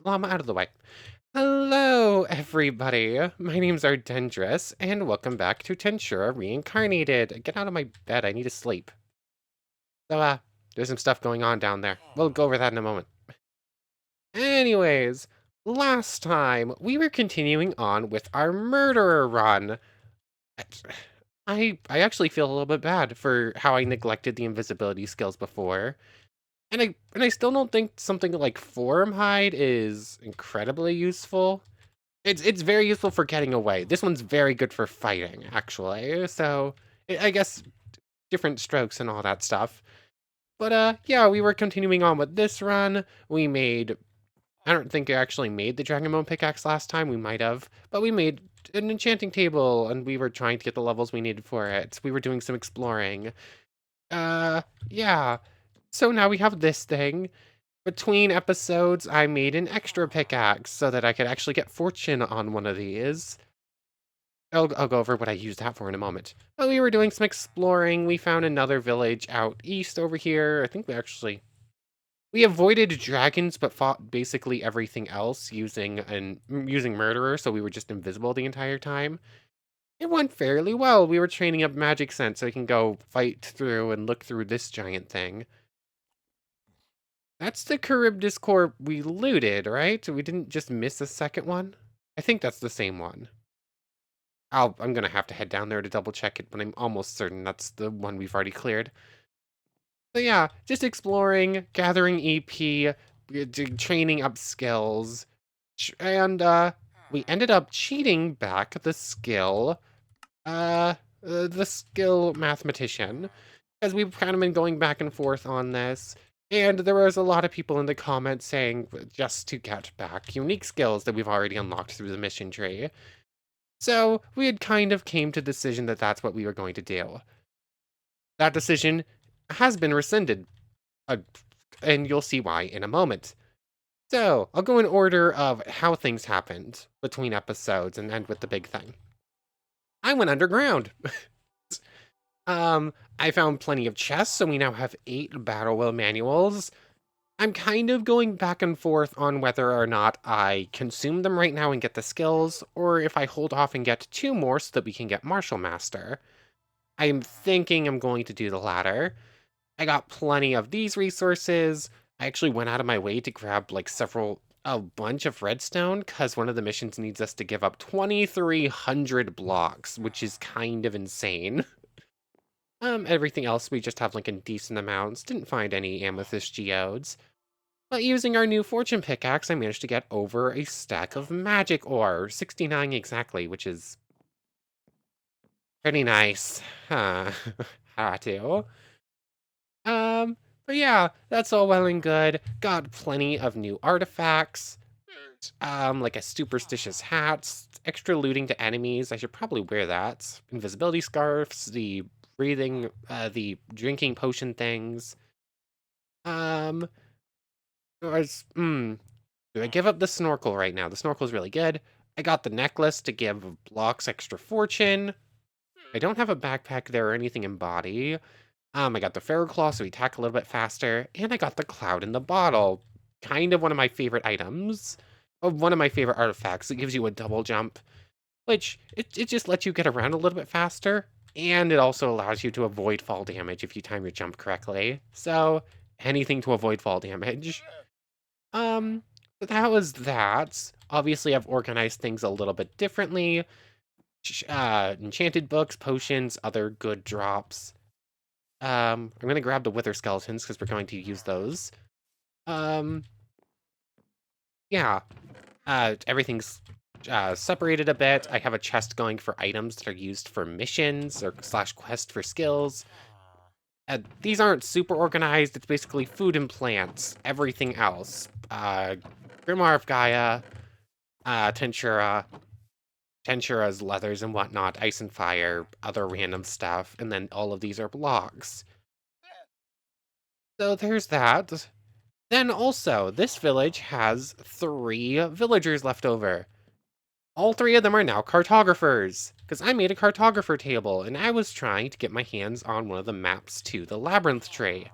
llama out of the way. Hello, everybody. My name's Ardendris, and welcome back to Tensura Reincarnated. Get out of my bed. I need to sleep. So, there's some stuff going on down there. We'll go over that in a moment. Anyways, last time we were continuing on with our murderer run. I actually feel a little bit bad for how I neglected the invisibility skills before. And I still don't think something like Form Hide is incredibly useful. It's very useful for getting away. This one's very good for fighting, actually. So I guess different strokes and all that stuff. But yeah, we were continuing on with this run. We made I don't think I actually made the Dragon Bone pickaxe last time. We might have, but we made an enchanting table, and we were trying to get the levels we needed for it. We were doing some exploring. Yeah. So now we have this thing. Between episodes, I made an extra pickaxe so that I could actually get fortune on one of these. I'll go over what I used that for in a moment. But we were doing some exploring. We found another village out east over here. I think we avoided dragons, but fought basically everything else using murderer, so we were just invisible the entire time. It went fairly well. We were training up magic sense so we can go fight through and look through this giant thing. That's the Charybdis core we looted, right? We didn't just miss a second one? I think that's the same one. I'm gonna have to head down there to double check it, but I'm almost certain that's the one we've already cleared. So yeah, just exploring, gathering EP, training up skills, and we ended up cheating back the skill mathematician, because we've kind of been going back and forth on this. And there was a lot of people in the comments saying just to get back unique skills that we've already unlocked through the mission tree. So we had kind of came to the decision that that's what we were going to do. That decision has been rescinded, and you'll see why in a moment. So I'll go in order of how things happened between episodes and end with the big thing. I went underground. I found plenty of chests, so we now have 8 battle wheel manuals. I'm kind of going back and forth on whether or not I consume them right now and get the skills, or if I hold off and get 2 more so that we can get Martial Master. I'm thinking I'm going to do the latter. I got plenty of these resources. I actually went out of my way to grab a bunch of redstone, because one of the missions needs us to give up 2,300 blocks, which is kind of insane. Everything else we just have in decent amounts. Didn't find any amethyst geodes. But using our new fortune pickaxe, I managed to get over a stack of magic ore. 69 exactly, which is pretty nice. Huh. Had to. But yeah, that's all well and good. Got plenty of new artifacts. Like a superstitious hat, extra looting to enemies. I should probably wear that. Invisibility scarves, the drinking potion things. Do I give up the snorkel right now? The snorkel's really good. I got the necklace to give blocks extra fortune. I don't have a backpack there or anything in body. I got the Ferroclaw so we attack a little bit faster, and I got the cloud in the bottle. Kind of one of my favorite items. One of my favorite artifacts. It gives you a double jump, which it just lets you get around a little bit faster, and it also allows you to avoid fall damage if you time your jump correctly. So anything to avoid fall damage. But that was that. Obviously, I've organized things a little bit differently. Enchanted books, potions, other good drops. I'm gonna grab the wither skeletons because we're going to use those. Yeah. Everything's separated a bit. I have a chest going for items that are used for missions or / quest for skills. These aren't super organized. It's basically food and plants. Everything else. Grimoire of Gaia, Tensura, Tensura's leathers and whatnot, ice and fire, other random stuff, and then all of these are blocks. So there's that. Then also, this village has 3 villagers left over. All 3 of them are now cartographers, because I made a cartographer table, and I was trying to get my hands on one of the maps to the labyrinth tree.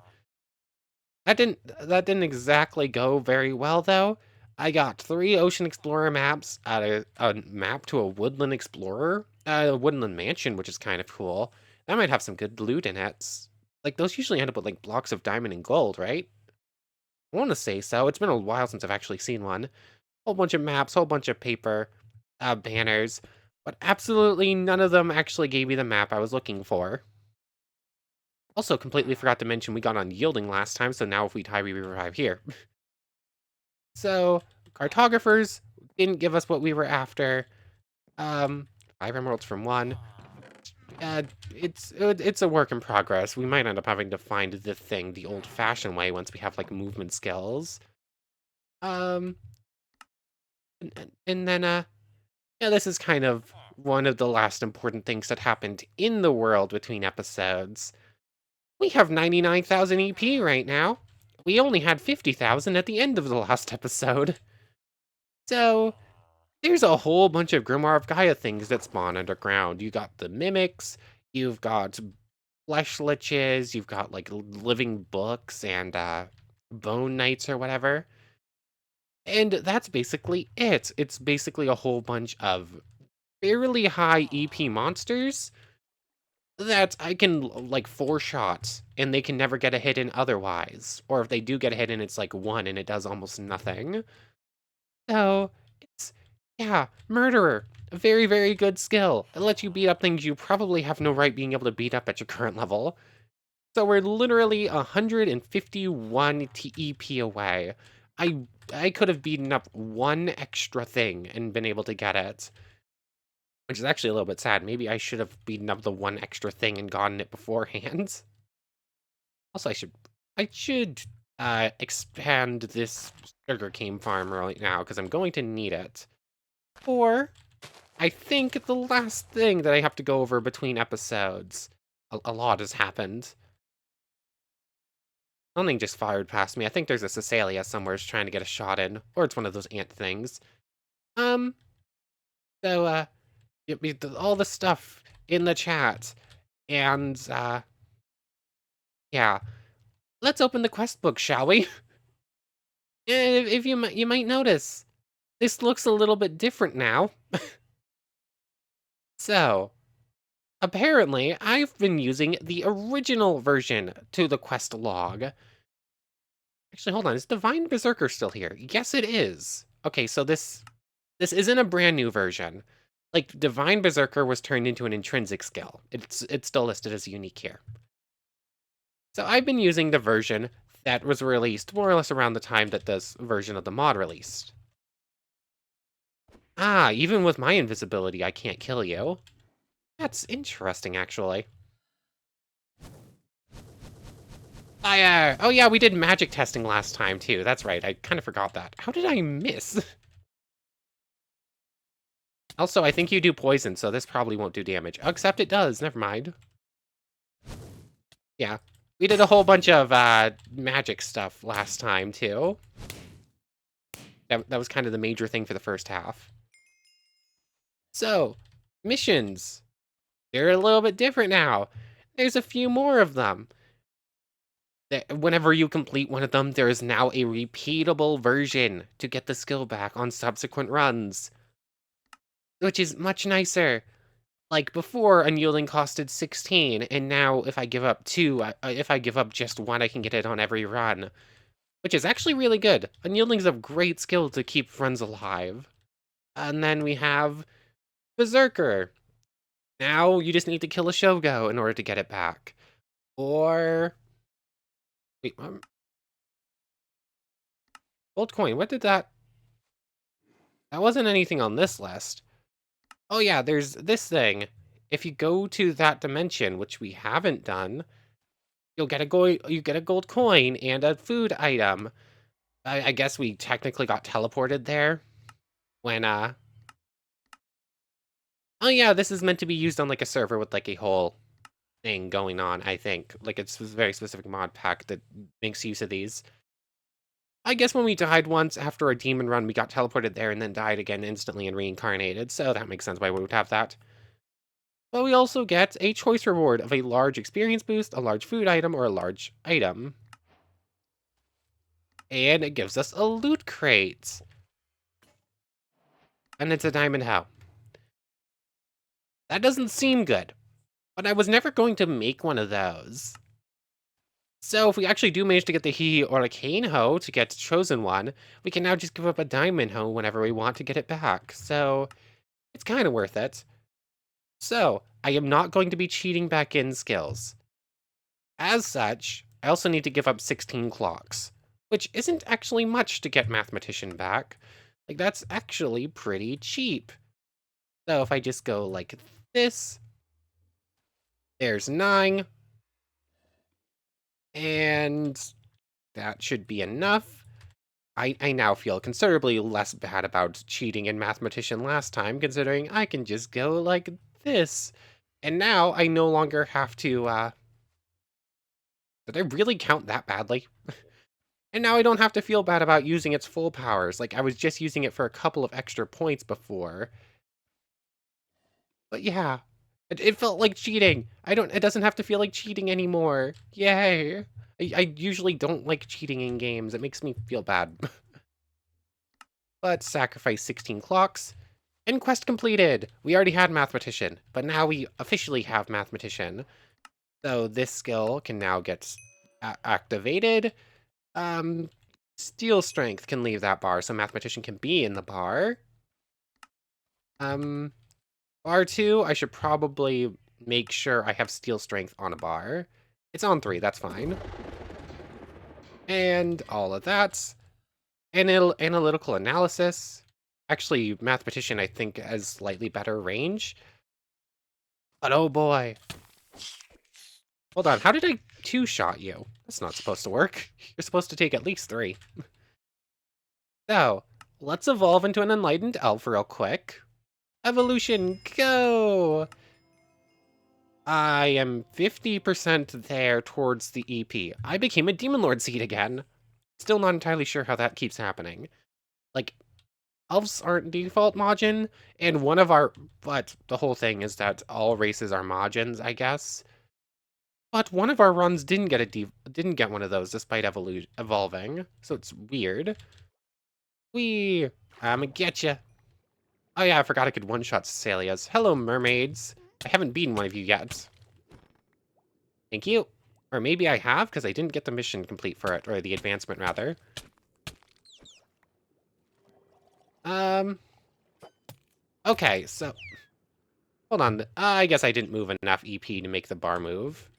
That didn't exactly go very well, though. I got 3 Ocean Explorer maps, a map to a Woodland Explorer, a Woodland Mansion, which is kind of cool. That might have some good loot in it. Like, those usually end up with, like, blocks of diamond and gold, right? I want to say so. It's been a while since I've actually seen one. Whole bunch of maps, whole bunch of paper, banners, but absolutely none of them actually gave me the map I was looking for. Also, completely forgot to mention we got on yielding last time, so now if we die, we revive here. So, cartographers didn't give us what we were after. 5 emeralds from 1. It's a work in progress. We might end up having to find the thing the old-fashioned way once we have, like, movement skills. Um, and then, yeah, this is kind of one of the last important things that happened in the world between episodes. We have 99,000 EP right now. We only had 50,000 at the end of the last episode. So, there's a whole bunch of Grimoire of Gaia things that spawn underground. You got the mimics, you've got flesh liches, you've got like living books and bone knights or whatever. And that's basically it. It's basically a whole bunch of fairly high EP monsters that I can like 4 shots and they can never get a hit in otherwise. Or if they do get a hit in, it's like 1 and it does almost nothing. So it's, yeah, Murderer. A very, very good skill. It lets you beat up things you probably have no right being able to beat up at your current level. So we're literally 151 TEP away. I could have beaten up 1 extra thing and been able to get it. Which is actually a little bit sad. Maybe I should have beaten up the 1 extra thing and gotten it beforehand. Also, I should expand this sugarcane farm right now, because I'm going to need it. Or, I think the last thing that I have to go over between episodes. A lot has happened. Something just fired past me. I think there's a Cecilia somewhere trying to get a shot in. Or it's one of those ant things. So, all the stuff in the chat. And, yeah. Let's open the quest book, shall we? If you might notice, this looks a little bit different now. So, apparently, I've been using the original version to the quest log. Actually, hold on, is Divine Berserker still here? Yes, it is. Okay, so this isn't a brand new version. Like, Divine Berserker was turned into an intrinsic skill. It's still listed as unique here. So I've been using the version that was released more or less around the time that this version of the mod released. Ah, even with my invisibility, I can't kill you. That's interesting, actually. Oh yeah, we did magic testing last time, too. That's right, I kind of forgot that. How did I miss? Also, I think you do poison, so this probably won't do damage. Except it does, never mind. Yeah, we did a whole bunch of magic stuff last time, too. That was kind of the major thing for the first half. So, missions. They're a little bit different now. There's a few more of them. Whenever you complete one of them, there is now a repeatable version to get the skill back on subsequent runs. Which is much nicer. Like before, Unyielding costed 16, and now if I give up 2, if I give up just 1, I can get it on every run. Which is actually really good. Unyielding's a great skill to keep runs alive. And then we have Berserker. Now you just need to kill a Shogo in order to get it back. Or... Wait, gold coin, what did that... That wasn't anything on this list. Oh yeah, there's this thing. If you go to that dimension, which we haven't done, you get a gold coin and a food item. I guess we technically got teleported there when oh yeah, this is meant to be used on like a server with like a whole thing going on, I think. Like it's a very specific mod pack that makes use of these. I guess when we died once after a demon run, we got teleported there and then died again instantly and reincarnated, so that makes sense why we would have that. But we also get a choice reward of a large experience boost, a large food item, or a large item. And it gives us a loot crate. And it's a diamond hoe. That doesn't seem good, but I was never going to make one of those. So if we actually do manage to get the He or a Cane hoe to get chosen one, we can now just give up a diamond hoe whenever we want to get it back. So it's kind of worth it. So I am not going to be cheating back in skills. As such, I also need to give up 16 clocks, which isn't actually much to get Mathematician back. Like, that's actually pretty cheap. So if I just go like this, there's 9, and that should be enough. I now feel considerably less bad about cheating in Mathematician last time, considering I can just go like this. And now I no longer have to, did I really count that badly? And now I don't have to feel bad about using its full powers, like I was just using it for a couple of extra points before. But yeah, it felt like cheating. It doesn't have to feel like cheating anymore. Yay. I usually don't like cheating in games. It makes me feel bad. But sacrifice 16 clocks. And quest completed! We already had Mathematician, but now we officially have Mathematician. So this skill can now get activated. Steel Strength can leave that bar, so Mathematician can be in the bar. Bar 2, I should probably make sure I have Steel Strength on a bar. It's on 3, that's fine. And all of that. Analytical Analysis. Actually, Mathematician, I think, has slightly better range. But oh boy. Hold on, how did I two-shot you? That's not supposed to work. You're supposed to take at least 3. So, let's evolve into an Enlightened Elf real quick. Evolution, go! I am 50% there towards the EP. I became a Demon Lord seed again. Still not entirely sure how that keeps happening. Like, elves aren't default Majin, and but the whole thing is that all races are Majins, I guess. But one of our runs didn't get one of those despite evolving, so it's weird. I'ma get ya. Oh yeah, I forgot I could one-shot Cecilias. Hello, mermaids. I haven't beaten one of you yet. Thank you. Or maybe I have, because I didn't get the mission complete for it, or the advancement, rather. Okay, so... Hold on. I guess I didn't move enough EP to make the bar move.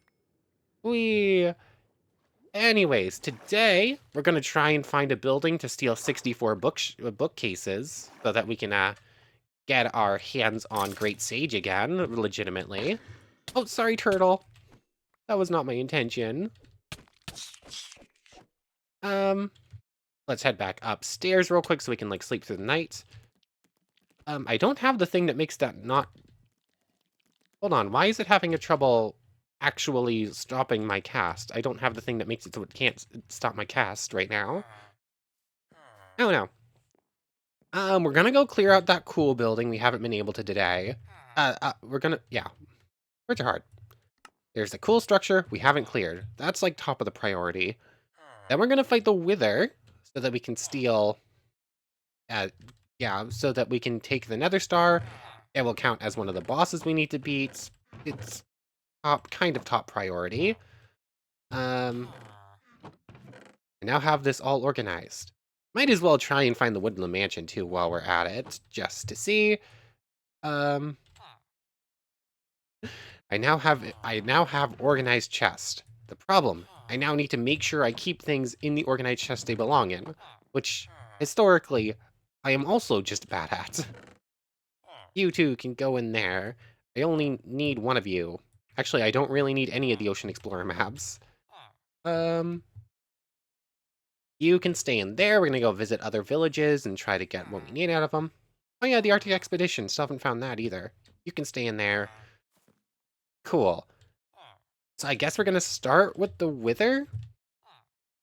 Anyways, today, we're gonna try and find a building to steal 64 bookcases, so that we can, get our hands on Great Sage again, legitimately. Oh, sorry, turtle. That was not my intention. Let's head back upstairs real quick so we can, like, sleep through the night. I don't have the thing that makes that not... Hold on, why is it having a trouble actually stopping my cast? I don't have the thing that makes it so it can't stop my cast right now. Oh, no. We're gonna go clear out that cool building we haven't been able to today. Yeah. Words are hard. There's the cool structure we haven't cleared. That's, like, top of the priority. Then we're gonna fight the Wither, so that we can steal... so that we can take the Nether Star. It will count as one of the bosses we need to beat. It's kind of top priority. I now have this all organized. Might as well try and find the Woodland Mansion, too, while we're at it, just to see. I now have organized chest. The problem, I now need to make sure I keep things in the organized chest they belong in, which, historically, I am also just bad at. You two can go in there. I only need one of you. Actually, I don't really need any of the Ocean Explorer maps. You can stay in there. We're gonna go visit other villages and try to get what we need out of them. Oh yeah, the Arctic Expedition. Still haven't found that either. You can stay in there. Cool. So I guess we're gonna start with the Wither.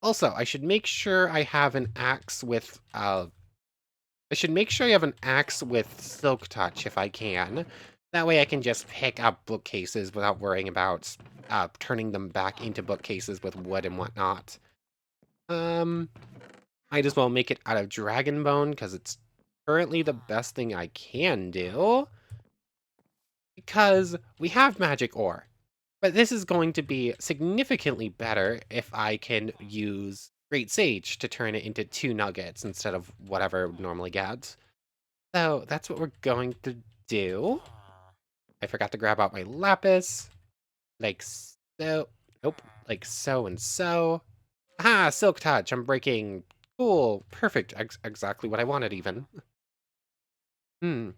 Also, I should make sure I have an axe with, Silk Touch if I can. That way I can just pick up bookcases without worrying about turning them back into bookcases with wood and whatnot. Might as well make it out of dragon bone because it's currently the best thing I can do because we have magic ore. But this is going to be significantly better if I can use Great Sage to turn it into 2 nuggets instead of whatever I would normally get. So that's what we're going to do. I forgot to grab out my lapis. Like so. Nope. Like so and so. Ah, Silk Touch. I'm breaking. Cool. Perfect. Exactly what I wanted even. We're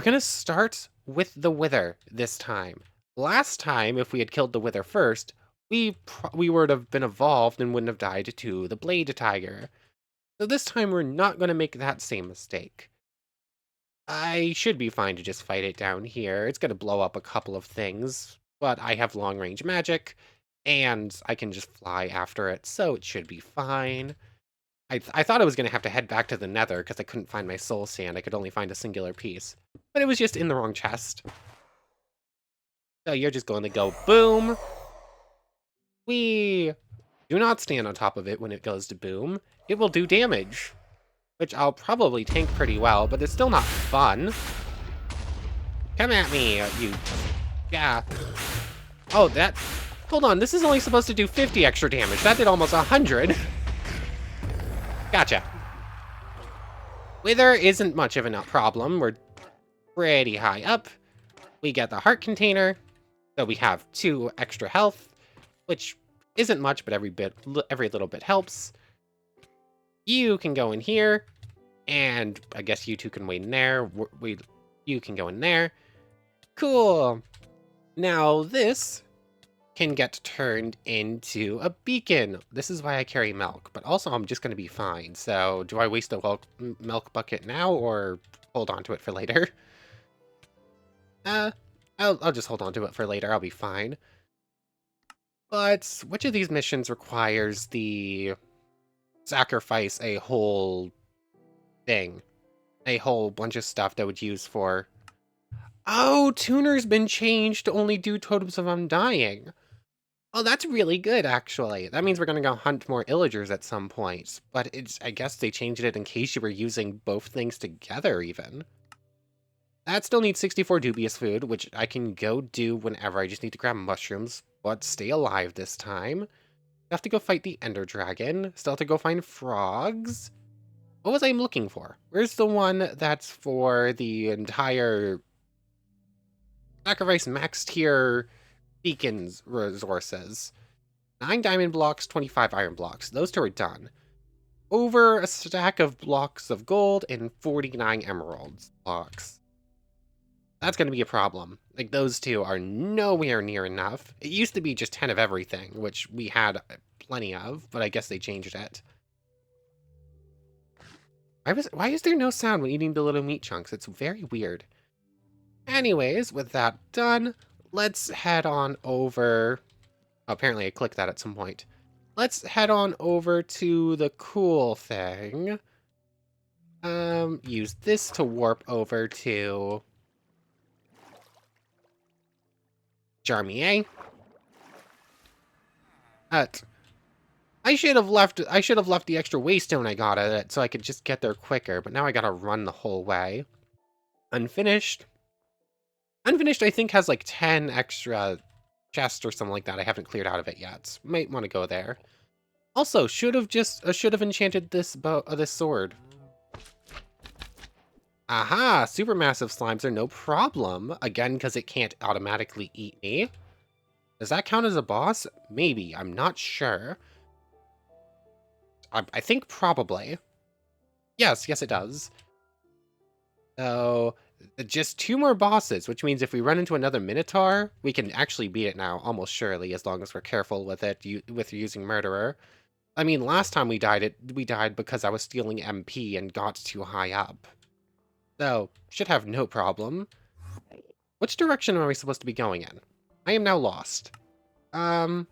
gonna start with the Wither this time. Last time, if we had killed the Wither first, we would have been evolved and wouldn't have died to the Blade Tiger. So this time we're not gonna make that same mistake. I should be fine to just fight it down here. It's gonna blow up a couple of things, but I have long-range magic, and I can just fly after it, so it should be fine. I thought I was going to have to head back to the Nether because I couldn't find my soul sand. I could only find a singular piece. But it was just in the wrong chest. So you're just going to go boom. We do not stand on top of it when it goes to boom. It will do damage, which I'll probably tank pretty well, but it's still not fun. Come at me, you... Yeah. Oh, that... Hold on, this is only supposed to do 50 extra damage. That did almost 100. Gotcha. Wither isn't much of a problem. We're pretty high up. We get the heart container, so we have 2 extra health, which isn't much, but every little bit helps. You can go in here, and I guess you two can wait in there. You can go in there. Cool. Now this can get turned into a beacon. This is why I carry milk, but also I'm just going to be fine. So do I waste the milk bucket now or hold on to it for later? I'll just hold on to it for later. I'll be fine. But which of these missions requires the sacrifice a whole thing? A whole bunch of stuff that would use for... Oh, Tuner's been changed to only do Totems of Undying. Oh, that's really good, actually. That means we're going to go hunt more Illagers at some point. But I guess they changed it in case you were using both things together, even. That still needs 64 dubious food, which I can go do whenever. I just need to grab mushrooms, but stay alive this time. Have to go fight the Ender Dragon. Still have to go find frogs. What was I looking for? Where's the one that's for the entire sacrifice max tier beacons resources? 9 diamond blocks, 25 iron blocks. Those 2 are done. Over a stack of blocks of gold and 49 emeralds blocks. That's going to be a problem. Like, those 2 are nowhere near enough. It used to be just 10 of everything, which we had plenty of, but I guess they changed it. Why is there no sound when eating the little meat chunks? It's very weird. Anyways, with that done, let's head on over... Oh, apparently I clicked that at some point. Let's head on over to the cool thing. Use this to warp over to... Jarmier. I should have left the extra waystone I got at it so I could just get there quicker, but now I gotta run the whole way. Unfinished. Unfinished, I think, has like 10 extra chests or something like that. I haven't cleared out of it yet. Might want to go there. Also, should have enchanted this this sword. Aha! Supermassive slimes are no problem. Again, because it can't automatically eat me. Does that count as a boss? Maybe. I'm not sure. I think probably. Yes, it does. So, just 2 more bosses, which means if we run into another Minotaur, we can actually beat it now, almost surely, as long as we're careful with it, with using Murderer. I mean, last time we died because I was stealing MP and got too high up. So, should have no problem. Which direction are we supposed to be going in? I am now lost. Goblins,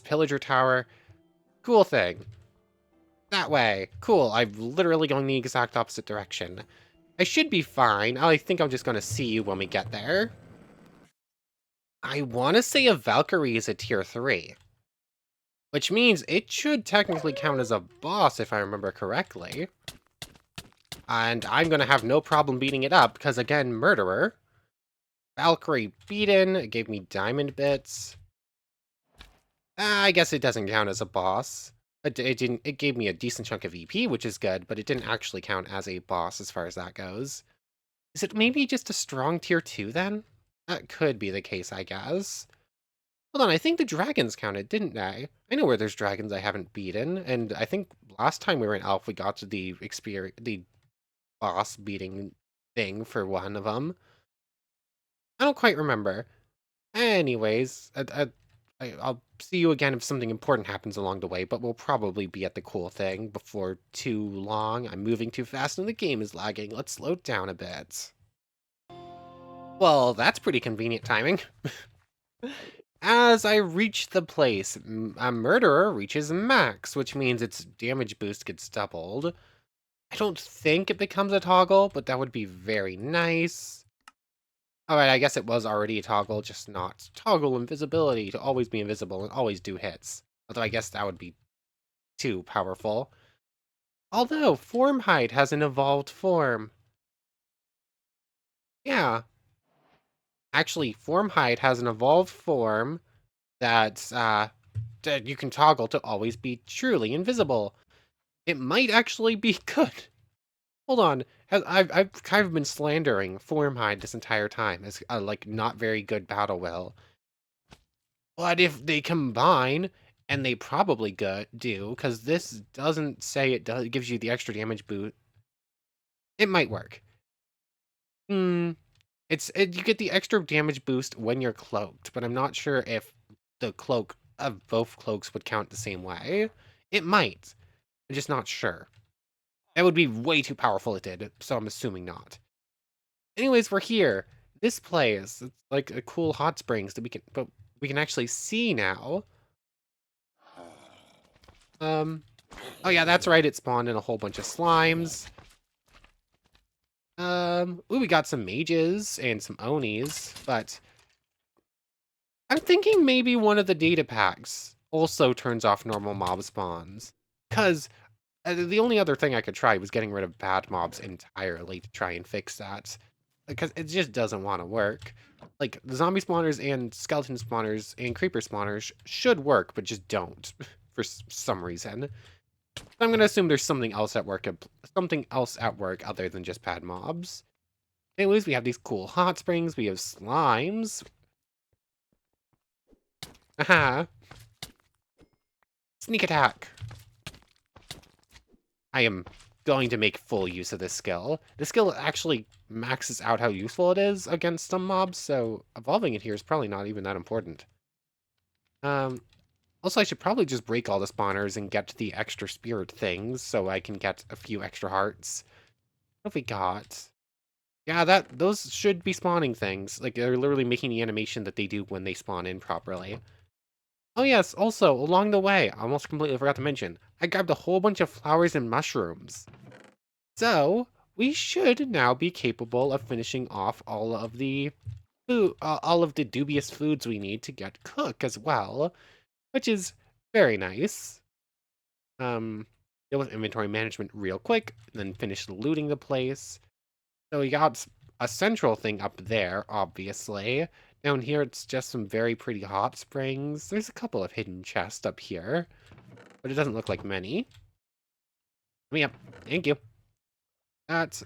Pillager Tower. Cool thing. That way. Cool, I'm literally going the exact opposite direction. I should be fine. I think I'm just going to see you when we get there. I want to say a Valkyrie is a tier 3. Which means it should technically count as a boss if I remember correctly. And I'm gonna have no problem beating it up, because again, murderer. Valkyrie beaten, it gave me diamond bits. I guess it doesn't count as a boss. It didn't. It gave me a decent chunk of EP, which is good, but it didn't actually count as a boss as far as that goes. Is it maybe just a strong tier 2 then? That could be the case, I guess. Hold on, I think the dragons counted, didn't they? I know where there's dragons I haven't beaten, and I think last time we were in Elf, we got to the boss beating thing for one of them. I don't quite remember. Anyways, I'll see you again if something important happens along the way, but we'll probably be at the cool thing before too long. I'm moving too fast and the game is lagging. Let's slow down a bit. Well, that's pretty convenient timing. As I reach the place, a murderer reaches max, which means its damage boost gets doubled. I don't think it becomes a toggle, but that would be very nice. Alright, I guess it was already a toggle, just not toggle invisibility to always be invisible and always do hits. Although I guess that would be too powerful. Although, form hide has an evolved form. Yeah. Actually, form hide has an evolved form that's, that you can toggle to always be truly invisible. It might actually be good. Hold on. I've kind of been slandering Formhide this entire time as a, like, not very good battle will. But if they combine, and they probably do, because this doesn't say it gives you the extra damage boost, it might work. You get the extra damage boost when you're cloaked, but I'm not sure if the cloak of both cloaks would count the same way. It might. I'm just not sure. That would be way too powerful if it did, so I'm assuming not. Anyways, we're here. This place, it's like a cool hot springs that we can actually see now. Oh yeah, that's right, it spawned in a whole bunch of slimes. Ooh, we got some mages and some Onis, but I'm thinking maybe one of the data packs also turns off normal mob spawns. Because the only other thing I could try was getting rid of bad mobs entirely to try and fix that. Because it just doesn't want to work. Like, the zombie spawners and skeleton spawners and creeper spawners should work, but just don't for some reason. I'm gonna assume there's something else at work, other than just bad mobs. Anyways, we have these cool hot springs. We have slimes. Aha! Sneak attack. I am going to make full use of this skill. This skill actually maxes out how useful it is against some mobs, so evolving it here is probably not even that important. Also, I should probably just break all the spawners and get the extra spirit things so I can get a few extra hearts. What have we got? Yeah, those should be spawning things. Like, they're literally making the animation that they do when they spawn in properly. Oh yes, also, along the way, I almost completely forgot to mention, I grabbed a whole bunch of flowers and mushrooms. So, we should now be capable of finishing off all of the dubious foods we need to get cook as well, which is very nice. Deal with inventory management real quick, then finish looting the place. So we got a central thing up there, obviously. Down here, it's just some very pretty hot springs. There's a couple of hidden chests up here, but it doesn't look like many. Let me up. Thank you. That's...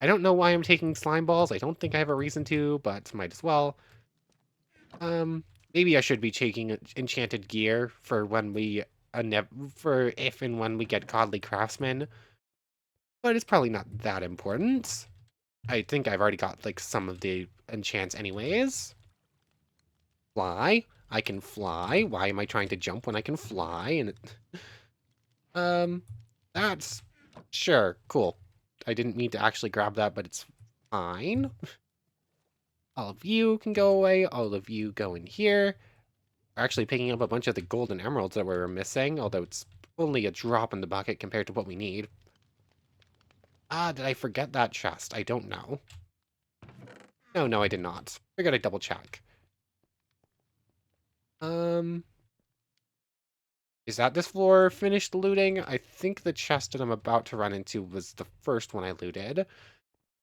I don't know why I'm taking slime balls. I don't think I have a reason to, but might as well. Maybe I should be taking enchanted gear for when we for if and when we get godly craftsmen, but it's probably not that important. I think I've already got like some of the enchants anyways. Fly. I can fly. Why am I trying to jump when I can fly? And that's sure cool. I didn't mean to actually grab that, but it's fine. All of you can go away. All of you go in here. We're actually picking up a bunch of the golden emeralds that we were missing, although it's only a drop in the bucket compared to what we need. Did I forget that chest? I don't know. No, I did not. I gotta double check. Is that this floor finished looting? I think the chest that I'm about to run into was the first one I looted.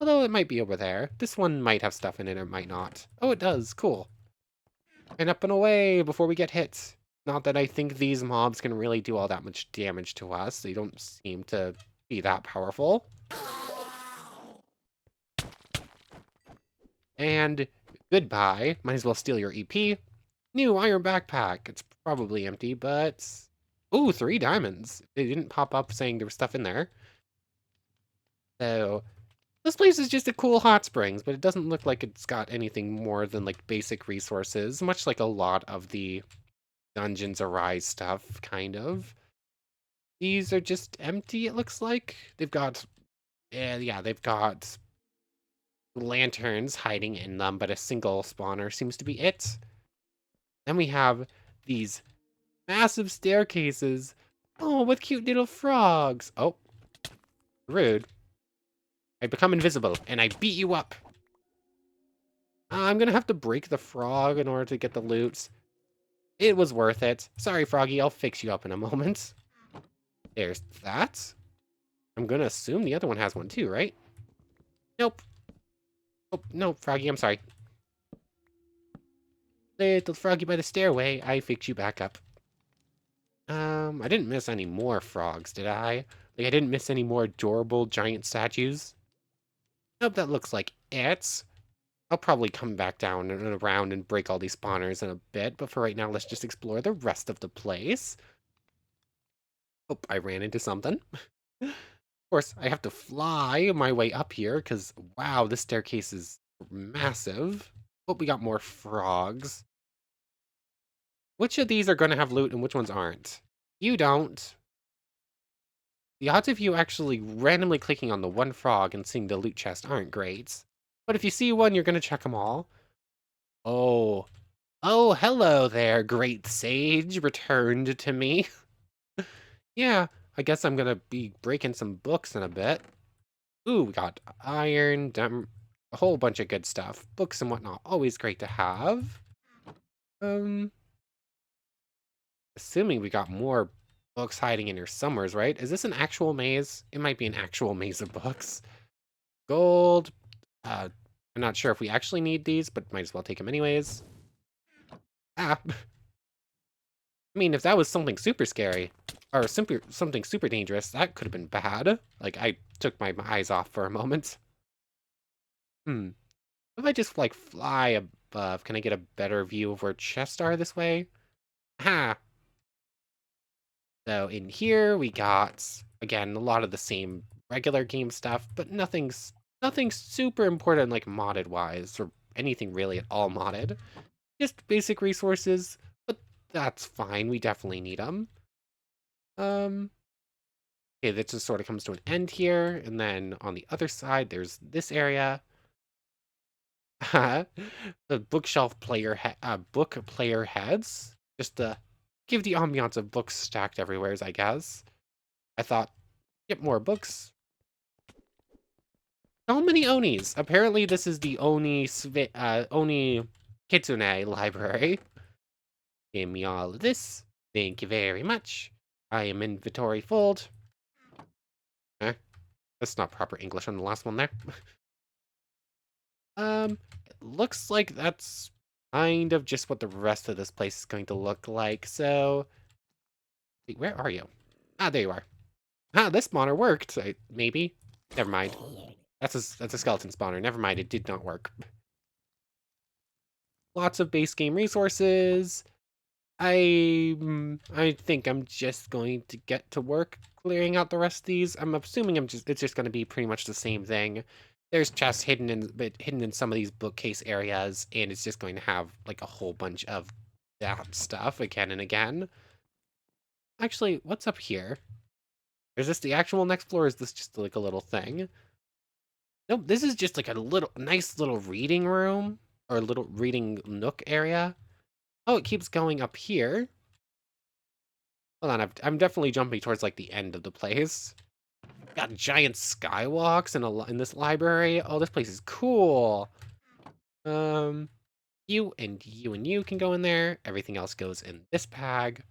Although it might be over there. This one might have stuff in it or might not. Oh, it does. Cool. And up and away before we get hit. Not that I think these mobs can really do all that much damage to us. They don't seem to be that powerful. And goodbye. Might as well steal your EP. New iron backpack. It's probably empty, but... Ooh, 3 diamonds. They didn't pop up saying there was stuff in there. So, this place is just a cool hot springs, but it doesn't look like it's got anything more than, like, basic resources, much like a lot of the Dungeons Arise stuff, kind of. These are just empty, it looks like. They've got... yeah, they've got lanterns hiding in them, but a single spawner seems to be it. Then we have these massive staircases. Oh, with cute little frogs. Oh, rude. I become invisible, and I beat you up. I'm gonna have to break the frog in order to get the loot. It was worth it. Sorry, Froggy, I'll fix you up in a moment. There's that. I'm gonna assume the other one has one too, right? Nope. Oh, no, Froggy, I'm sorry. Little Froggy by the stairway, I fixed you back up. I didn't miss any more frogs, did I? Like, I didn't miss any more adorable giant statues? Nope, that looks like it. I'll probably come back down and around and break all these spawners in a bit, but for right now, let's just explore the rest of the place. Oh, I ran into something. Of course, I have to fly my way up here, because, wow, this staircase is massive. Oh, we got more frogs. Which of these are going to have loot and which ones aren't? You don't. The odds of you actually randomly clicking on the one frog and seeing the loot chest aren't great. But if you see one, you're going to check them all. Oh. Oh, hello there, great sage, returned to me. Yeah, I guess I'm going to be breaking some books in a bit. Ooh, we got iron, a whole bunch of good stuff. Books and whatnot, always great to have. Assuming we got more books hiding in here somewheres, right? Is this an actual maze? It might be an actual maze of books. Gold. I'm not sure if we actually need these, but might as well take them anyways. Ah. I mean, if that was something super scary, or something super dangerous, that could have been bad. Like, I took my eyes off for a moment. If I just, like, fly above, can I get a better view of where chests are this way? Ha! So in here we got, again, a lot of the same regular game stuff, but nothing super important like modded wise or anything really at all modded. Just basic resources, but that's fine. We definitely need them. Okay, that just sort of comes to an end here, and then on the other side there's this area. The bookshelf book player heads, just to give the ambiance of books stacked everywhere, I guess. I thought, get more books. So many Onis. Apparently, this is the Oni Kitsune library. Give me all of this. Thank you very much. I am inventory full. That's not proper English on the last one there. It looks like that's kind of just what the rest of this place is going to look like. So, wait, where are you? Ah, there you are. Ah, this spawner worked. Maybe. Never mind. That's a skeleton spawner. Never mind, it did not work. Lots of base game resources. I think I'm just going to get to work clearing out the rest of these. I'm assuming it's just going to be pretty much the same thing. There's chests hidden in some of these bookcase areas, and it's just going to have like a whole bunch of that stuff again and again. Actually, what's up here? Is this the actual next floor, or is this just like a little thing? Nope, this is just like a nice little reading room, or a little reading nook area. Oh, it keeps going up here. Hold on, I'm definitely jumping towards like the end of the place. Got giant skywalks in this library. Oh, this place is cool. You and you can go in there. Everything else goes in this bag.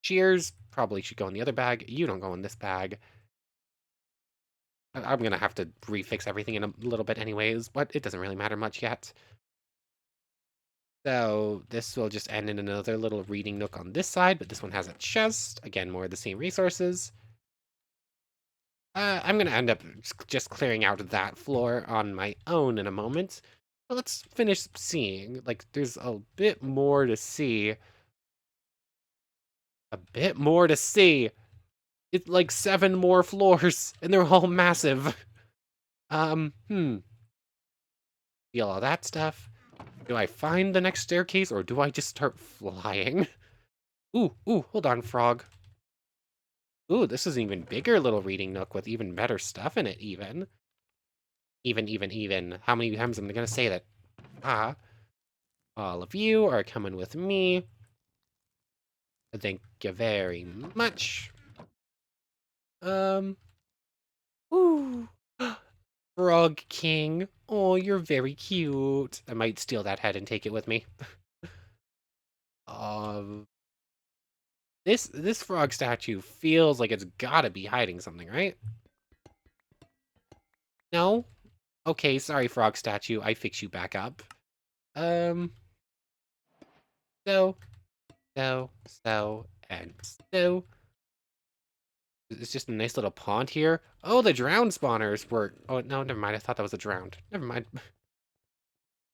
Shears probably should go in the other bag. You don't go in this bag. I'm gonna have to refix everything in a little bit anyways, but it doesn't really matter much yet. So this will just end in another little reading nook on this side, but this one has a chest. Again, more of the same resources. I'm gonna end up just clearing out that floor on my own in a moment. But let's finish seeing. Like, there's a bit more to see. A bit more to see. It's like 7 more floors, and they're all massive. Feel all that stuff. Do I find the next staircase, or do I just start flying? Ooh, hold on, frog. Ooh, this is an even bigger little reading nook with even better stuff in it, even. Even. How many times am I gonna say that? Ah, all of you are coming with me. Thank you very much. Ooh. Frog King. Oh, you're very cute. I might steal that head and take it with me. Um, this frog statue feels like it's gotta be hiding something, right? No? Okay, sorry, frog statue. I fix you back up. Um, so, and so. It's just a nice little pond here. Oh, the drowned spawners were... Oh, no, never mind. I thought that was a drowned. Never mind.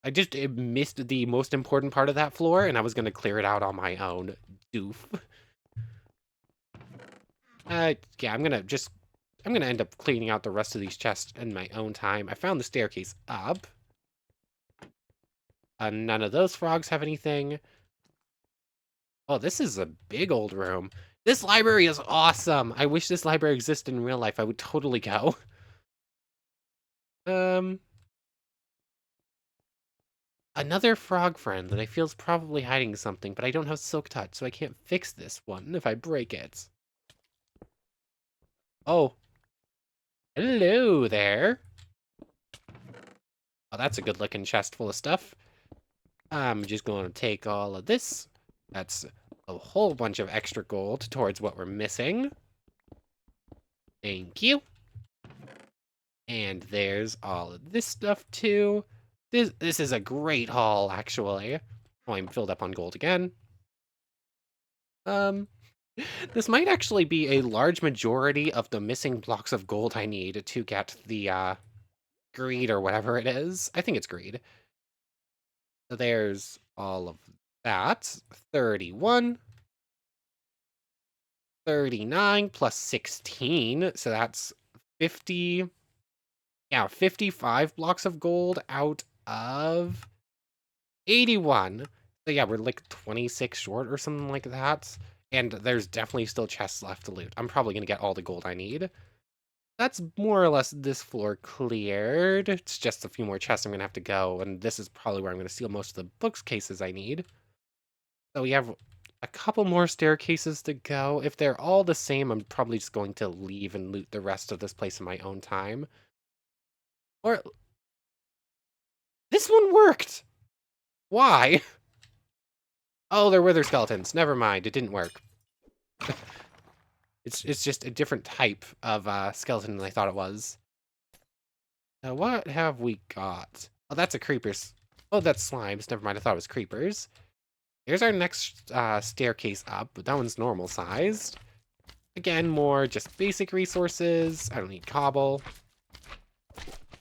I just missed the most important part of that floor, and I was going to clear it out on my own. Doof. Yeah, I'm going to end up cleaning out the rest of these chests in my own time. I found the staircase up. None of those frogs have anything. Oh, this is a big old room. This library is awesome. I wish this library existed in real life. I would totally go. Another frog friend that I feel is probably hiding something, but I don't have Silk Touch, so I can't fix this one if I break it. Oh. Hello there. Oh, that's a good-looking chest full of stuff. I'm just going to take all of this. That's a whole bunch of extra gold towards what we're missing. Thank you. And there's all of this stuff, too. This is a great haul, actually. Oh, I'm filled up on gold again. This might actually be a large majority of the missing blocks of gold I need to get the, greed or whatever it is. I think it's greed. So there's all of that. 31. 39 plus 16. So that's 50. Yeah, 55 blocks of gold out of 81. So yeah, we're like 26 short or something like that. And there's definitely still chests left to loot. I'm probably going to get all the gold I need. That's more or less this floor cleared. It's just a few more chests I'm going to have to go. And this is probably where I'm going to steal most of the bookcases I need. So we have a couple more staircases to go. If they're all the same, I'm probably just going to leave and loot the rest of this place in my own time. Or... This one worked! Why? Oh, they're wither skeletons. Never mind, it didn't work. It's just a different type of skeleton than I thought it was. Now, what have we got? Oh, that's a creepers. Oh, that's slimes. Never mind, I thought it was creepers. Here's our next staircase up, but that one's normal sized. Again, more just basic resources. I don't need cobble.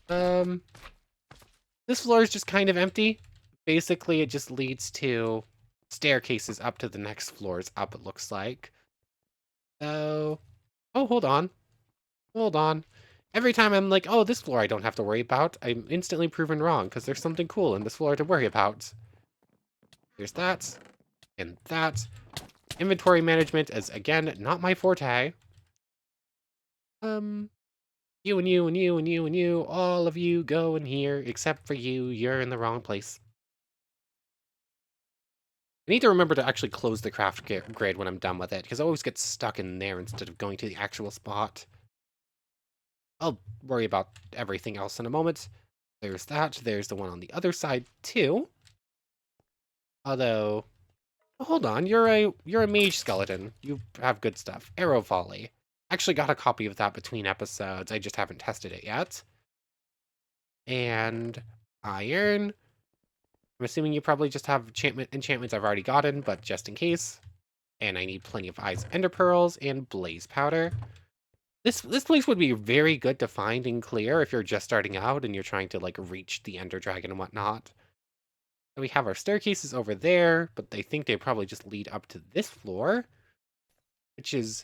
This floor is just kind of empty. Basically, it just leads to staircases up to the next floors up, it looks like. So... Oh, hold on. Hold on. Every time I'm like, oh, this floor I don't have to worry about, I'm instantly proven wrong, because there's something cool in this floor to worry about. There's that, and that. Inventory management is, again, not my forte. You and you and you and you and you, all of you go in here, except for you, you're in the wrong place. I need to remember to actually close the craft grid when I'm done with it, because I always get stuck in there instead of going to the actual spot. I'll worry about everything else in a moment. There's that. There's the one on the other side, too. Although, Hold on, you're a mage skeleton. You have good stuff. Arrow volley. Actually got a copy of that between episodes. I just haven't tested it yet. And iron. I'm assuming you probably just have enchantments I've already gotten, but just in case. And I need plenty of Eyes Ender Pearls and Blaze Powder. This place would be very good to find and clear if you're just starting out and you're trying to like reach the Ender Dragon and whatnot. And we have our staircases over there, but they think they probably just lead up to this floor, which is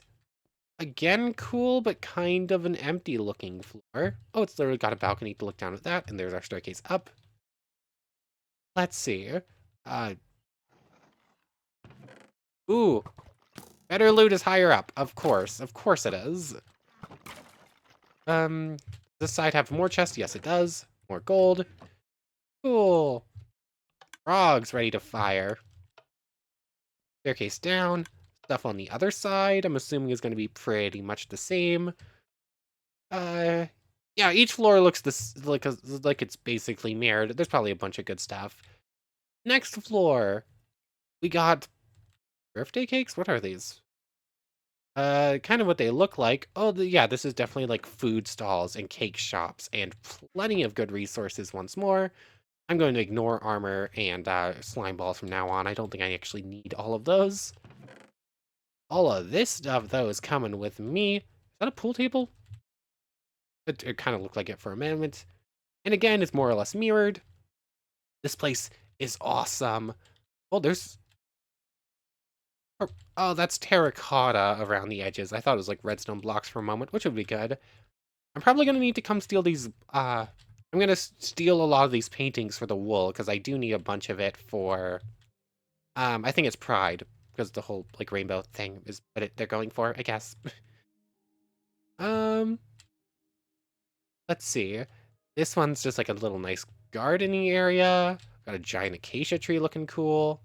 again cool, but kind of an empty looking floor. Oh, it's literally got a balcony to look down at that, and there's our staircase up. Let's see. Ooh, better loot is higher up. Of course it is. This side have more chests? Yes, it does. More gold. Cool. Frogs ready to fire. Staircase down. Stuff on the other side, I'm assuming is going to be pretty much the same. Yeah, each floor looks this like it's basically mirrored. There's probably a bunch of good stuff. Next floor, we got birthday cakes. What are these? Kind of what they look like. Oh, yeah, this is definitely like food stalls and cake shops and plenty of good resources once more. I'm going to ignore armor and slime balls from now on. I don't think I actually need all of those. All of this stuff, though, is coming with me. Is that a pool table? It kind of looked like it for a moment. And again, it's more or less mirrored. This place is awesome. Oh, there's... Oh, that's terracotta around the edges. I thought it was like redstone blocks for a moment, which would be good. I'm probably going to need to come steal these... I'm going to steal a lot of these paintings for the wool, because I do need a bunch of it for... I think it's Pride, because the whole, like, rainbow thing is what they're going for, I guess. Let's see. This one's just like a little nice gardening area. Got a giant acacia tree looking cool.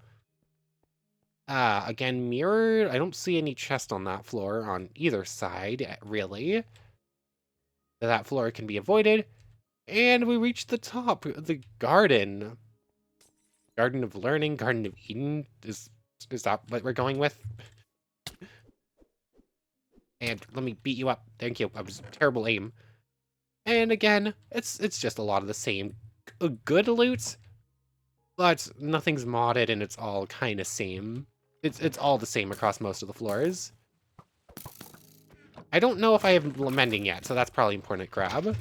Again, mirrored. I don't see any chest on that floor on either side, really. That floor can be avoided. And we reached the top, the garden. Garden of Learning, Garden of Eden. Is that what we're going with? And let me beat you up. Thank you. I was terrible aim. And again, it's just a lot of the same good loot, but nothing's modded and it's all kind of same. It's all the same across most of the floors. I don't know if I have Lamenting yet, so that's probably important to grab.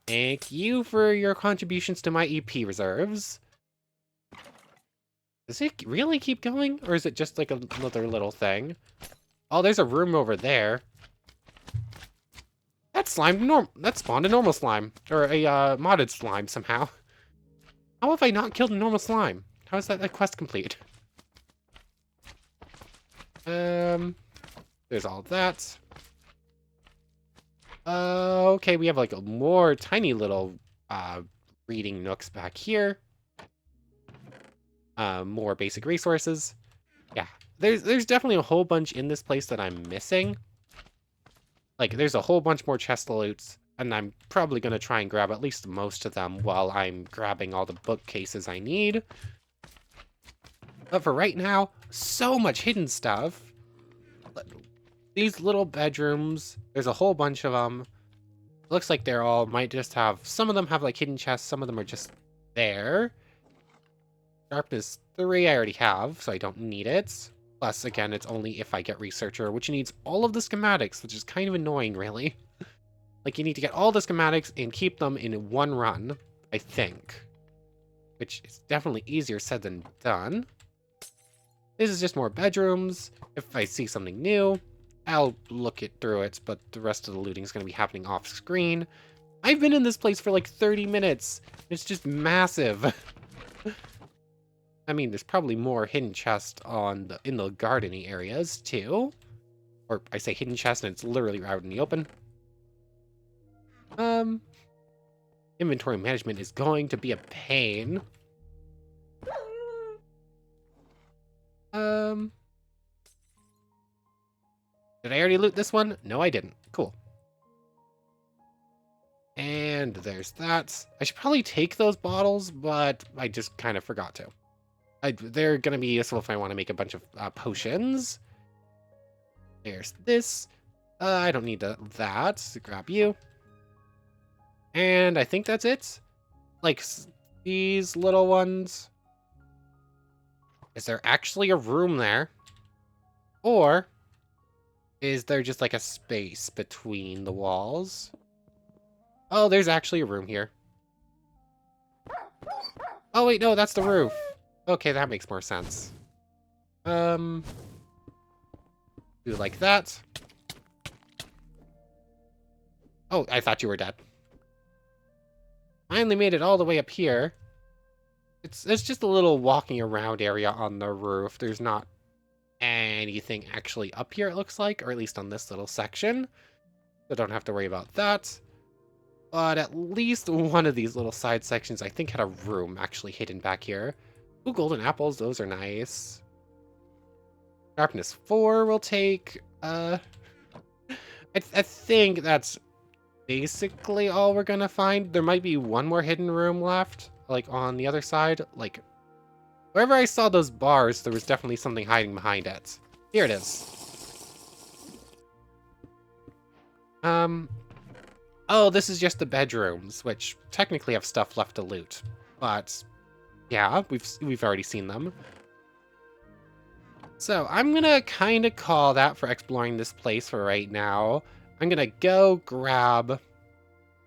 Thank you for your contributions to my EP reserves. Does it really keep going, or is it just like another little thing? Oh, there's a room over there. That spawned a normal slime, or a modded slime somehow. How have I not killed a normal slime? How is that a quest complete? There's all that. Okay, we have like a more tiny little reading nooks back here. More basic resources. Yeah, there's definitely a whole bunch in this place that I'm missing. Like, there's a whole bunch more chest loots, and I'm probably going to try and grab at least most of them while I'm grabbing all the bookcases I need. But for right now, so much hidden stuff. These little bedrooms, there's a whole bunch of them. Looks like they're all, might just have, some of them have like hidden chests, some of them are just there. Sharpness 3 I already have, so I don't need it. Plus, again, it's only if I get Researcher, which needs all of the schematics, which is kind of annoying, really. Like, you need to get all the schematics and keep them in one run, I think. Which is definitely easier said than done. This is just more bedrooms. If I see something new, I'll look through it, but the rest of the looting is going to be happening off screen. I've been in this place for like 30 minutes. It's just massive. I mean, there's probably more hidden chests in the gardening areas, too. Or, I say hidden chest, and it's literally out in the open. Inventory management is going to be a pain. Did I already loot this one? No, I didn't. Cool. And there's that. I should probably take those bottles, but I just kind of forgot to. They're gonna be useful if I want to make a bunch of potions. There's this. I don't need that. So grab you. And I think that's it. Like, these little ones. Is there actually a room there? Or is there just like a space between the walls? Oh, there's actually a room here. Oh, wait, no, that's the roof. Okay, that makes more sense. Do like that. Oh, I thought you were dead. Finally made it all the way up here. It's just a little walking around area on the roof. There's not anything actually up here, it looks like, or at least on this little section. So don't have to worry about that. But at least one of these little side sections, I think, had a room actually hidden back here. Ooh, golden apples, those are nice. Sharpness 4 will take. I think that's basically all we're gonna find. There might be one more hidden room left, like on the other side. Like, wherever I saw those bars, there was definitely something hiding behind it. Here it is. Oh, this is just the bedrooms, which technically have stuff left to loot. But yeah, we've already seen them. So I'm gonna kind of call that for exploring this place for right now. I'm gonna go grab.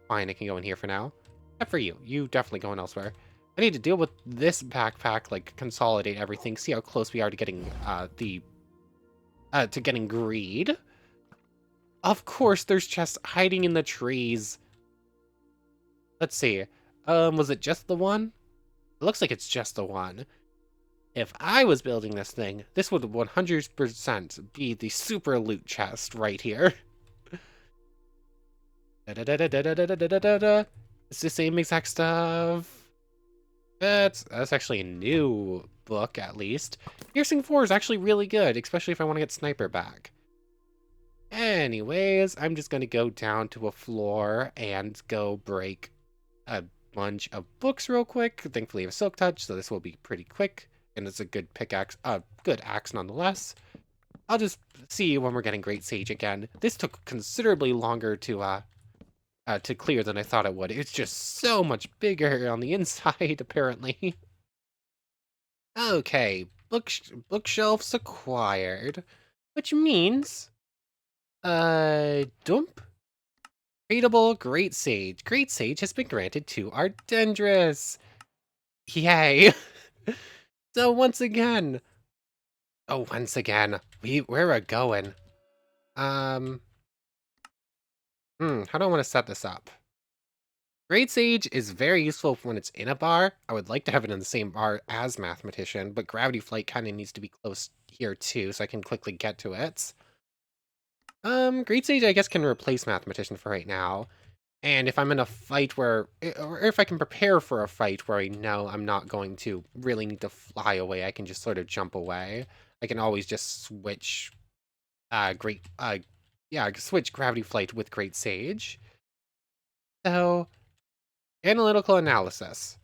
Fine, I can go in here for now. Except for you. You definitely going elsewhere. I need to deal with this backpack, like consolidate everything, see how close we are to getting getting greed. Of course, there's chests hiding in the trees. Let's see. Was it just the one? It looks like it's just the one. If I was building this thing, this would 100% be the super loot chest right here. It's the same exact stuff. That's actually a new book, at least. Piercing 4 is actually really good, especially if I want to get Sniper back. Anyways, I'm just going to go down to a floor and go break a bunch of books real quick. Thankfully, I have a Silk Touch, so this will be pretty quick. And it's a good pickaxe, good axe nonetheless. I'll just see you when we're getting Great Sage again. This took considerably longer to clear than I thought it would. It's just so much bigger on the inside, apparently. Okay, bookshelves acquired, which means, dump. Raidable Great Sage. Great Sage has been granted to Ardendris. Yay. So once again, we're a-going. How do I want to set this up? Great Sage is very useful when it's in a bar. I would like to have it in the same bar as Mathematician, but Gravity Flight kind of needs to be close here too, so I can quickly get to it. Great Sage, I guess, can replace Mathematician for right now. And if I'm in a fight where, or if I can prepare for a fight where I know I'm not going to really need to fly away, I can just sort of jump away. I can always just switch, switch Gravity Flight with Great Sage. So, Analytical Analysis.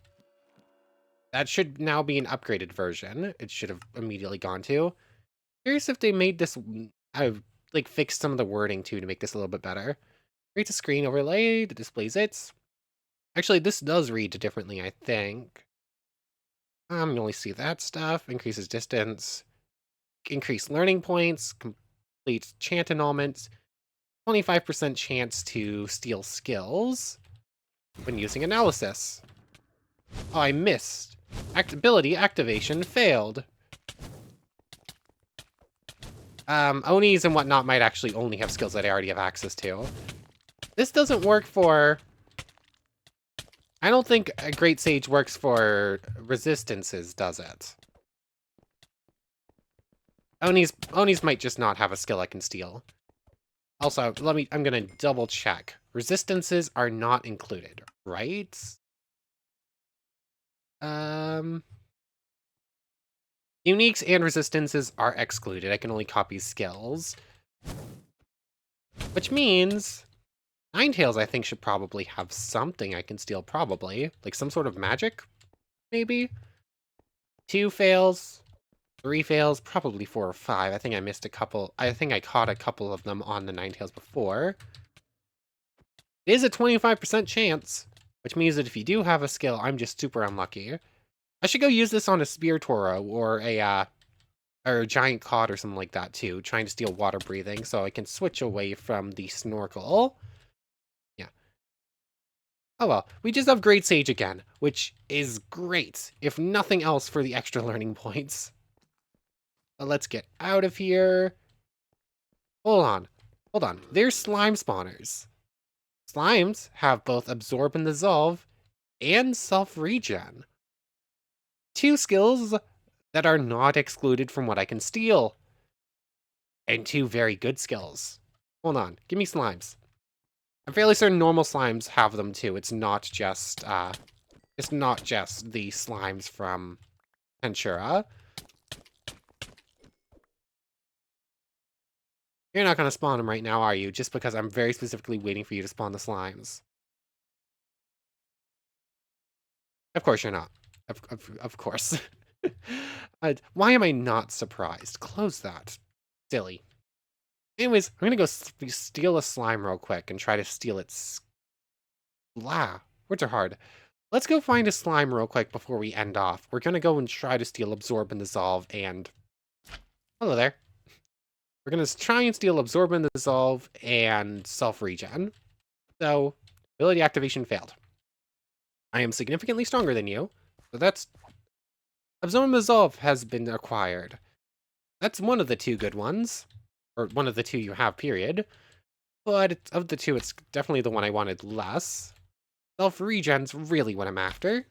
That should now be an upgraded version. It should have immediately gone to. Curious if they made this, like fixed some of the wording too to make this a little bit better. Creates a screen overlay that displays it. Actually, this does read differently, I think. You only see that stuff. Increases distance. Increase learning points. Complete chant annulment. 25% chance to steal skills when using analysis. Oh, I missed. Ability activation failed. Onis and whatnot might actually only have skills that I already have access to. This doesn't work for... I don't think a Great Sage works for resistances, does it? Onis might just not have a skill I can steal. Also, I'm gonna double check. Resistances are not included, right? Uniques and resistances are excluded. I can only copy skills. Which means Ninetales, I think, should probably have something I can steal, probably. Like some sort of magic, maybe? 2 fails, 3 fails, probably 4 or 5. I think I missed a couple. I think I caught a couple of them on the Ninetales before. It is a 25% chance, which means that if you do have a skill, I'm just super unlucky. I should go use this on a Spear Toro or a giant cod or something like that too, trying to steal water breathing so I can switch away from the snorkel. Yeah. Oh well, we just have Great Sage again, which is great, if nothing else for the extra learning points. But let's get out of here. Hold on. Hold on. They're slime spawners. Slimes have both Absorb and Dissolve and Self-Regen. 2 skills that are not excluded from what I can steal. And 2 very good skills. Hold on. Give me slimes. I'm fairly certain normal slimes have them too. It's not just the slimes from Tensura. You're not going to spawn them right now, are you? Just because I'm very specifically waiting for you to spawn the slimes. Of course you're not. Of course. Why am I not surprised? Close that. Silly. Anyways, I'm going to go steal a slime real quick and try to steal its... Words are hard. Let's go find a slime real quick before we end off. We're going to go and try to steal Absorb and Dissolve and... Hello there. We're going to try and steal Absorb and Dissolve and Self-Regen. So, ability activation failed. I am significantly stronger than you. So that's... Absorb and Dissolve has been acquired. That's one of the 2 good ones. Or one of the 2 you have, period. But of the 2, it's definitely the one I wanted less. Self-Regen's really what I'm after.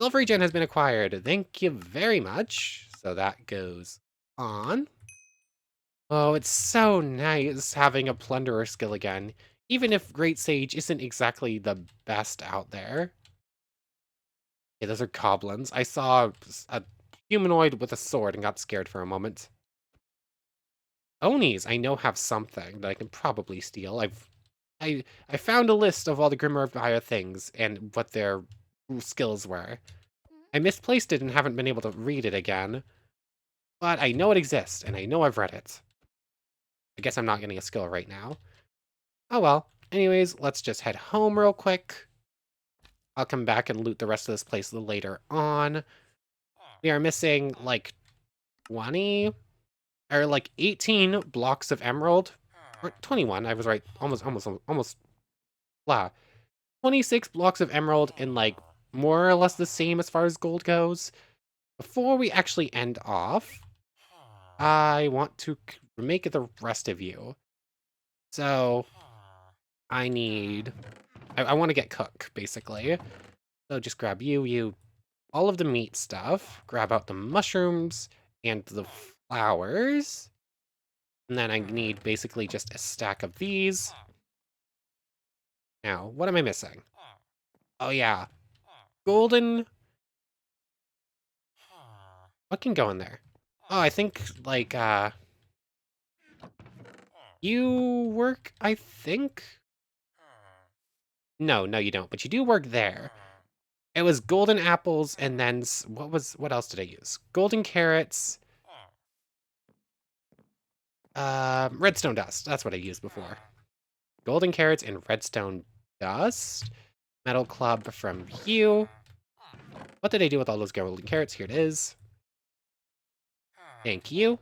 Self-Regen has been acquired. Thank you very much. So that goes on. Oh, it's so nice having a Plunderer skill again. Even if Great Sage isn't exactly the best out there. Okay, those are goblins. I saw a humanoid with a sword and got scared for a moment. Onis, I know have something that I can probably steal. I found a list of all the Grimoire of Gaia things and what their skills were. I misplaced it and haven't been able to read it again. But I know it exists, and I know I've read it. I guess I'm not getting a skill right now. Oh well. Anyways, let's just head home real quick. I'll come back and loot the rest of this place later on. We are missing, like, 20... or, like, 18 blocks of emerald. Or 21, I was right. Almost. Blah. 26 blocks of emerald and, like, more or less the same as far as gold goes. Before we actually end off, I want to make the rest of you. So, I need... I want to get cook, basically. So just grab you, all of the meat stuff, grab out the mushrooms and the flowers. And then I need basically just a stack of these. Now, what am I missing? Oh yeah, golden... What can go in there? Oh, I think, like, you work, I think? No, you don't, but you do work there. It was golden apples, and then, what else did I use? Golden carrots. Redstone dust, that's what I used before. Golden carrots and redstone dust. Metal club from you. What did I do with all those golden carrots? Here it is. Thank you.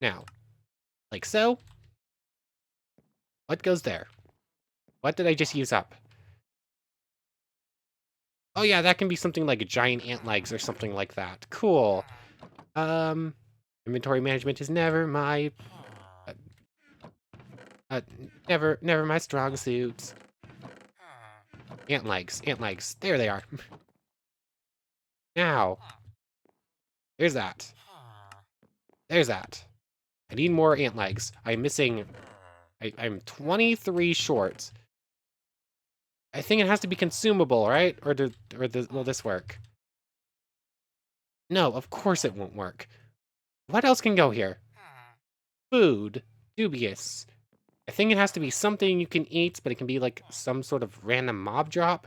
Now, like so. What goes there? What did I just use up? Oh yeah, that can be something like giant ant legs or something like that. Cool. Inventory management is never my... never my strong suit. Ant legs. There they are. Now. There's that. There's that. I need more ant legs. I'm missing... I'm 23 short. I think it has to be consumable, right? Or will this work? No, of course it won't work. What else can go here? Food. Dubious. I think it has to be something you can eat, but it can be like some sort of random mob drop.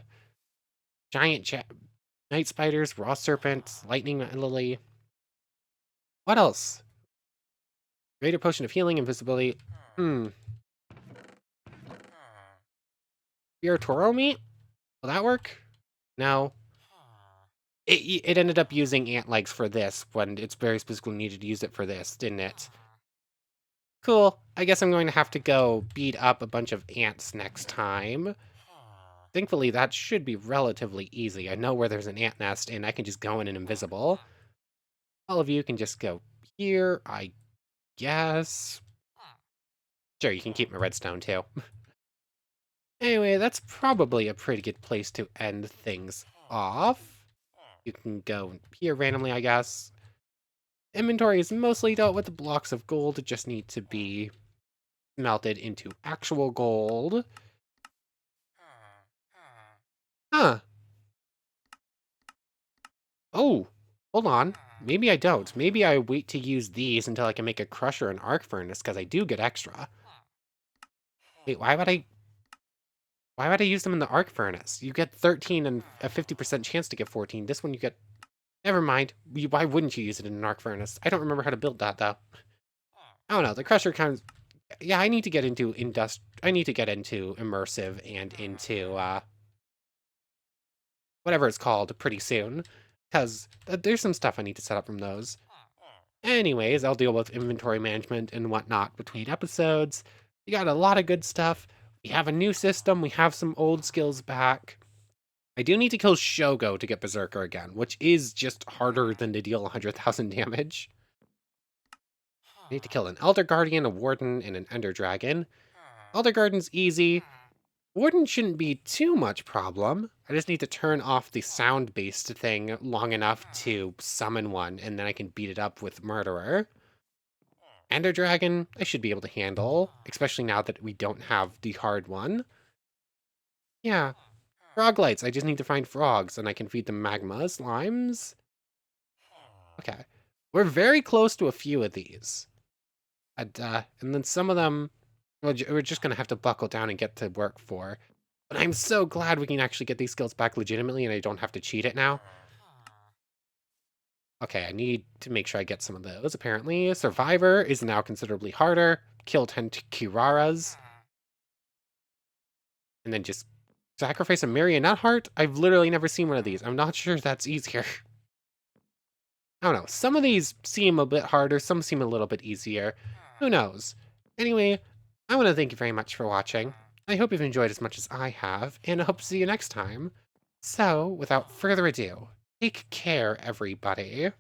Giant Night spiders, raw serpents, lightning lily. What else? Greater potion of healing, invisibility. Your Toro meat? Will that work? No. It ended up using ant legs for this when it's very specifically needed to use it for this, didn't it? Cool. I guess I'm going to have to go beat up a bunch of ants next time. Thankfully, that should be relatively easy. I know where there's an ant nest, and I can just go in and invisible. All of you can just go here, I guess. Sure, you can keep my redstone, too. Anyway, that's probably a pretty good place to end things off. You can go here randomly, I guess. Inventory is mostly dealt with. The blocks of gold just need to be melted into actual gold. Huh. Oh, hold on. Maybe I don't. Maybe I wait to use these until I can make a crusher and arc furnace, because I do get extra. Wait, why would I use them in the arc furnace? You get 13 and a 50% chance to get 14. This one you get... Never mind. Why wouldn't you use it in an arc furnace? I don't remember how to build that, though. I don't know. The crusher kind of... Yeah, I need to get into I need to get into immersive and into, whatever it's called pretty soon. Because there's some stuff I need to set up from those. Anyways, I'll deal with inventory management and whatnot between episodes. We got a lot of good stuff. We have a new system. We have some old skills back. I do need to kill Shogo to get Berserker again, which is just harder than to deal 100,000 damage. I need to kill an Elder Guardian, a Warden, and an Ender Dragon. Elder Guardian's easy. Warden shouldn't be too much problem. I just need to turn off the sound-based thing long enough to summon one, and then I can beat it up with Murderer. Ender Dragon, I should be able to handle, especially now that we don't have the hard one. Yeah. Froglights, I just need to find frogs, and I can feed them magma slimes. Okay. We're very close to a few of these. And then some of them, we're just going to have to buckle down and get to work for. But I'm so glad we can actually get these skills back legitimately, and I don't have to cheat it now. Okay, I need to make sure I get some of those, apparently. Survivor is now considerably harder. Kill 10 Kiraras. And then just sacrifice a Marionette Heart? I've literally never seen one of these. I'm not sure that's easier. I don't know. Some of these seem a bit harder. Some seem a little bit easier. Who knows? Anyway, I want to thank you very much for watching. I hope you've enjoyed as much as I have, and I hope to see you next time. So, without further ado, take care, everybody.